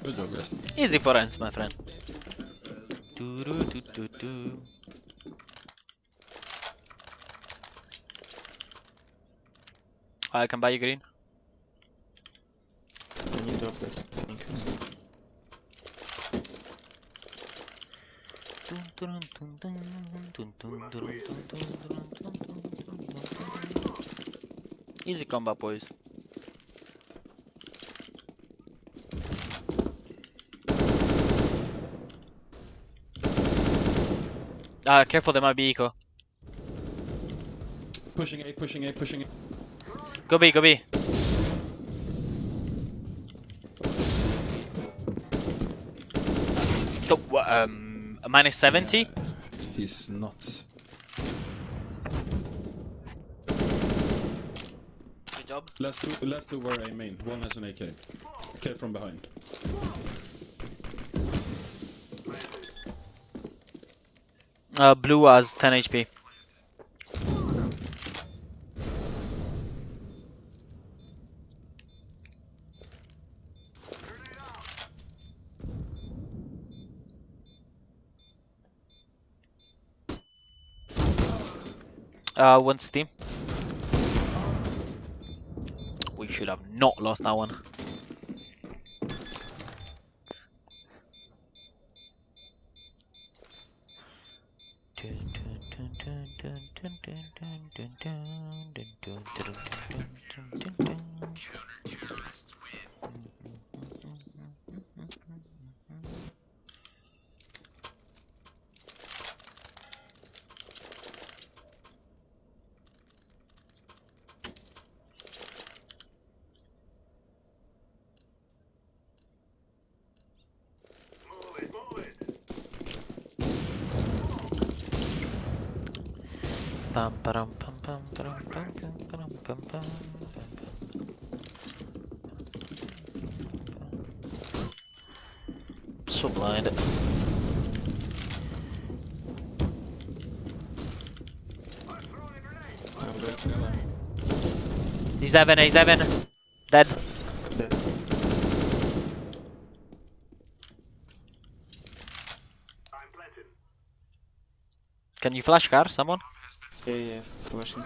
Good job, guys. Easy for ends, my friend. Do. I can buy you green. Can you drop that? Thank you. Easy combat, boys. Careful, there might be eco. Pushing A, pushing A, pushing A. Go B, go B. A minus 70? He's nuts. Good job. Last two were A main. One has an AK. Kill from behind. Blue has 10 HP. One's team. We should have not lost that one. Pam pam pam pam pam pam pam pam pam. So blind. He's Evan, he's Evan. Dead. Can you flash car, someone? Yeah, flashing.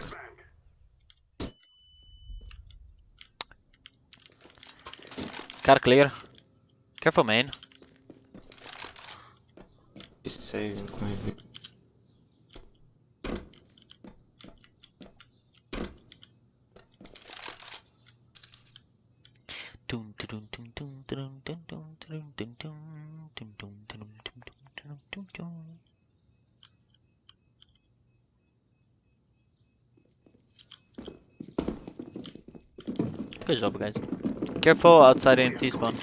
Car clear. Careful, main. He's saving maybe. Good job, guys. Careful outside empty spawn.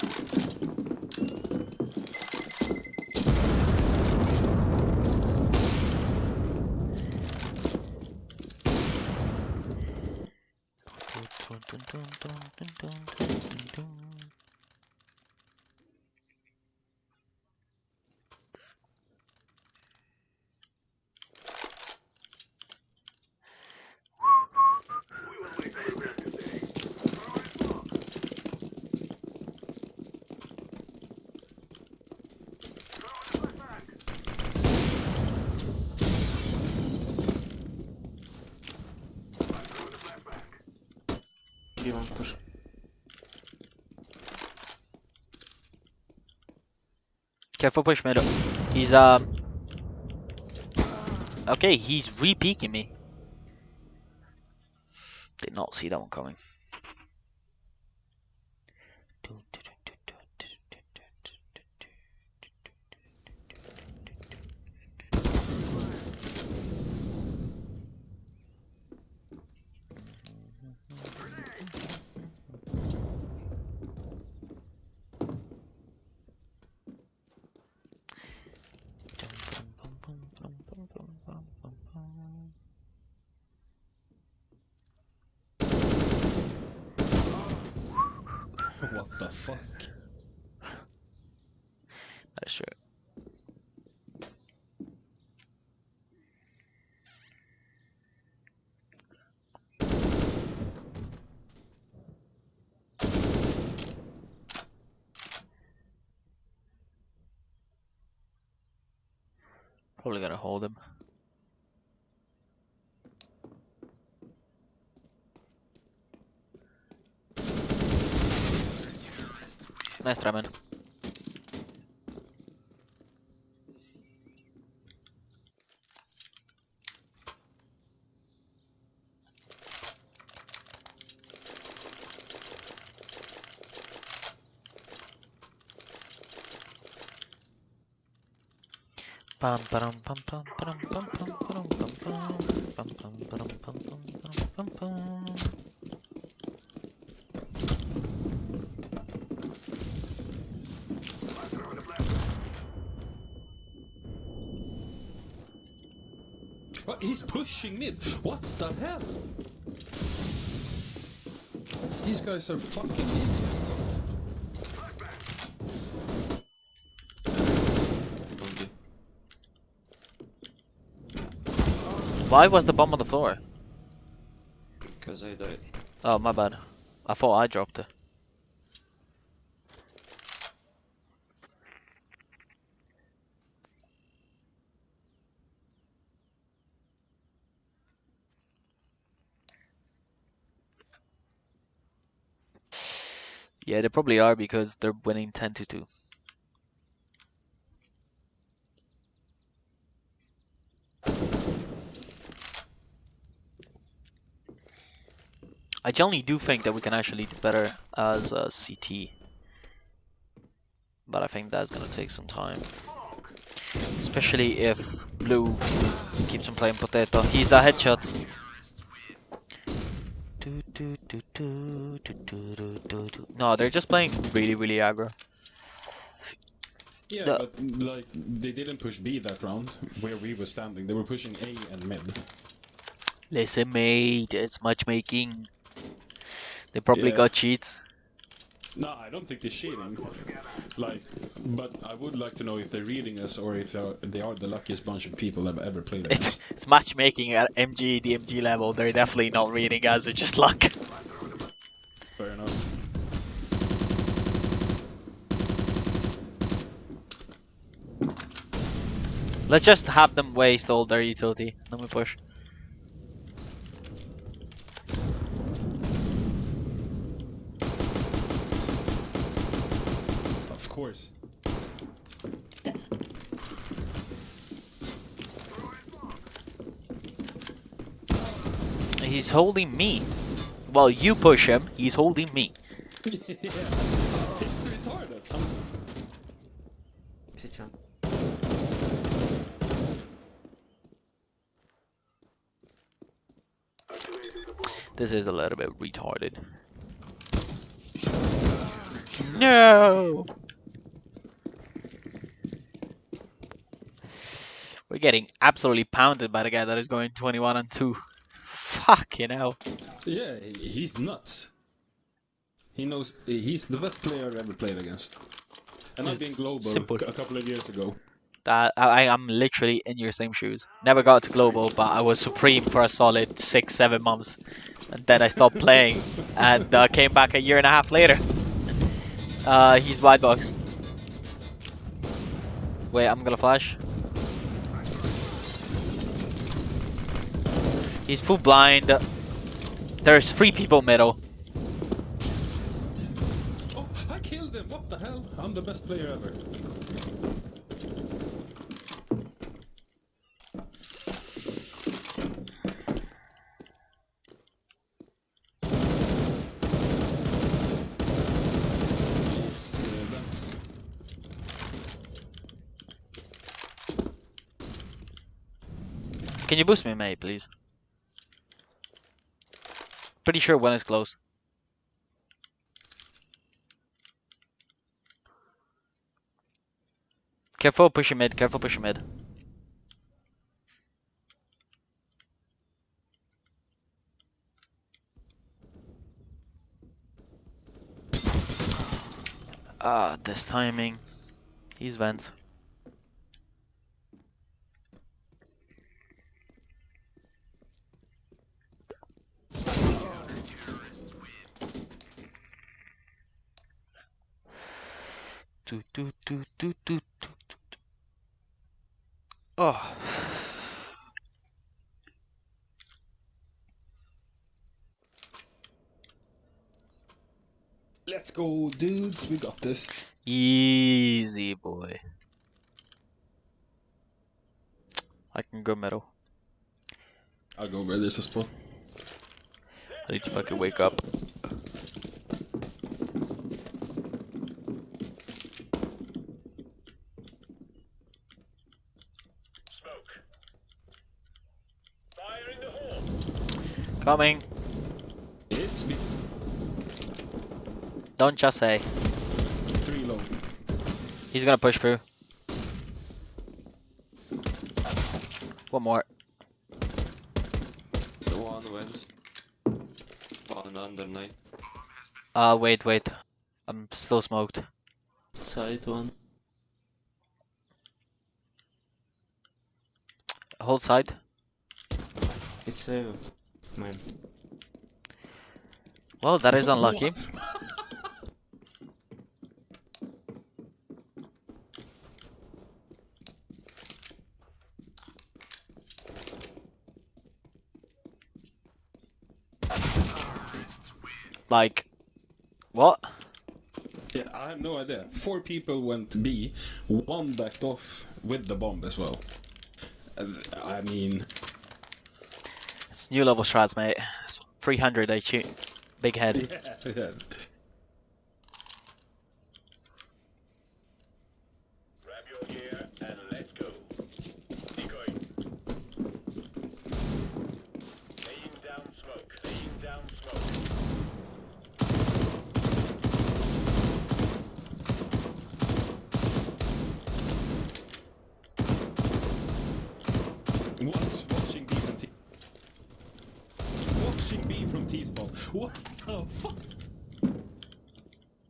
You want to push? Careful push middle. He's okay, he's re-peeking me. Did not see that one coming. What the fuck? That's true. Probably gotta hold him. Nice try, man. Pam pam pam pam pam pam pam pam pam pam pam pam pam pam pam. What? He's pushing mid. What the hell? These guys are fucking idiots. Why was the bomb on the floor? Because I died. Oh, my bad. I thought I dropped it. Yeah, they probably are because they're winning 10-2. I generally do think that we can actually do better as a CT, but I think that's gonna take some time, especially if Blue keeps on playing potato. He's a headshot. No, they're just playing really aggro. Yeah, The- but like they didn't push B that round where we were standing. They were pushing A and mid. Listen, mate, it's matchmaking. They probably Yeah. got cheats. No, I don't think they're cheating. Like, but I would like to know if they're reading us or if they are the luckiest bunch of people I've ever played against. It's matchmaking at DMG level. They're definitely not reading us. It's just luck. Fair enough. Let's just have them waste all their utility. Then we push. Of course. He's holding me. Well, you push him. He's holding me. Yeah. It's retarded. Сейчас. This is a little bit retarded. No! We're getting absolutely pounded by the guy that is going 21-2. Fucking hell. Yeah, he's nuts. He knows he's the best player I've ever played against. And I've been global simple. a couple of years ago. I'm literally in your same shoes. Never got to global, but I was supreme for a solid 6-7 months. And then I stopped playing and came back a year and a half later. He's wide box. Wait, I'm gonna flash. He's full blind. There's 3 people middle. Oh, I killed him! What the hell? I'm the best player ever. That's... Can you boost me, mate, please? Pretty sure one is close. Careful pushing mid, careful pushing mid. Ah, this timing. He's vent. Oh. Let's go, dudes. We got this. Easy, boy. I can go middle. I'll go where there's a spot. I need to fucking wake up. Coming. It's B. Don't just say. 3 low. He's gonna push through. One more. The one went. One under 9. Wait. I'm still smoked. Side one. Hold side. It's a man. Well, that is unlucky. Like, what? Yeah, I have no idea. 4 people went B, 1 backed off with the bomb as well. I mean, It's new level strats, mate. It's 300 HE. Big head. yeah. Grab your gear and let's go. Decoy. Laying down smoke. Laying down smoke. Watching B from T. Watching B from T-spawn. What the fuck?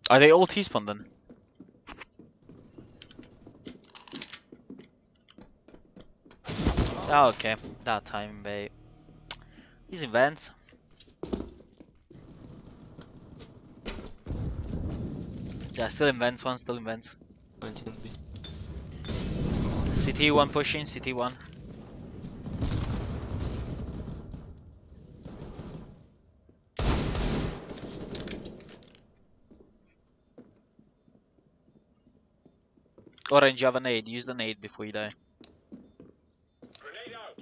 Are they all T-spawn then? Oh, okay. That time, babe. He's in vents. Yeah, still in vents, one still in vents. 19 B. CT one pushing, CT one. Orange, you have a nade. Use the nade before you die. Grenade out.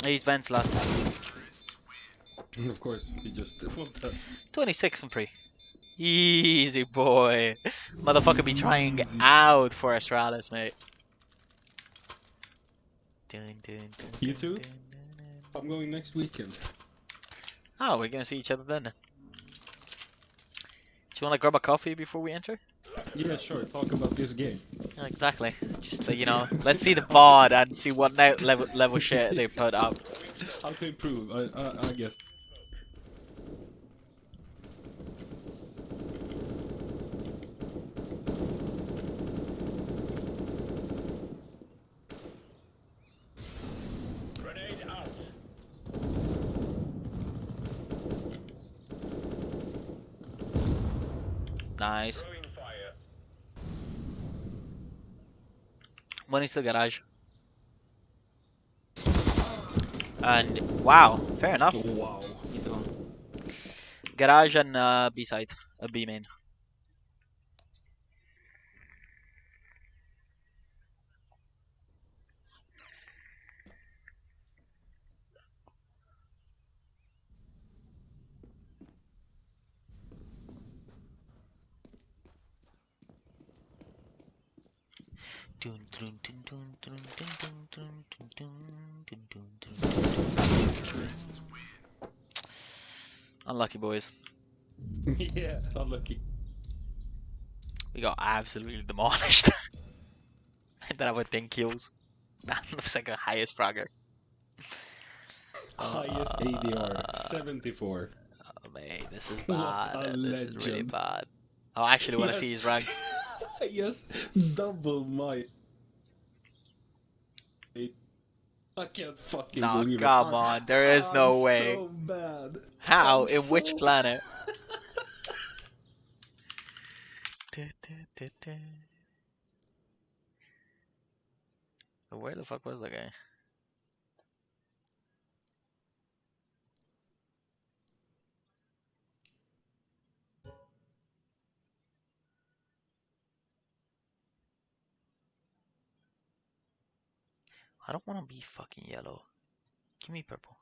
I used vents last time. Of course, he just. What the? 26 and 3. Easy boy. Motherfucker be trying Easy. out for Astralis, mate. You too? I'm going next weekend. Oh, we're gonna see each other then. Do you wanna grab a coffee before we enter? Yeah, sure. Talk about this game. Yeah, exactly. Just you know, let's see the VOD and see what level shit they put up. How to improve? I guess. Grenade out. Nice. Throwing fire. One is the garage. And wow, fair enough. Wow. Mid one. Garage and B side, B main. Unlucky boys. Yeah, unlucky. We got absolutely demolished. I don't have 10 kills. That looks like a highest fragger. Highest ADR, 74. Oh, mate, this is What bad. a This is really legend. bad. I actually want to Yes. see his rank. Yes, double my. I can't fucking No, believe it. come on. There is no I'm way. So bad. How? I'm In which so planet? So where the fuck was that guy? I don't want to be fucking yellow. Give me purple.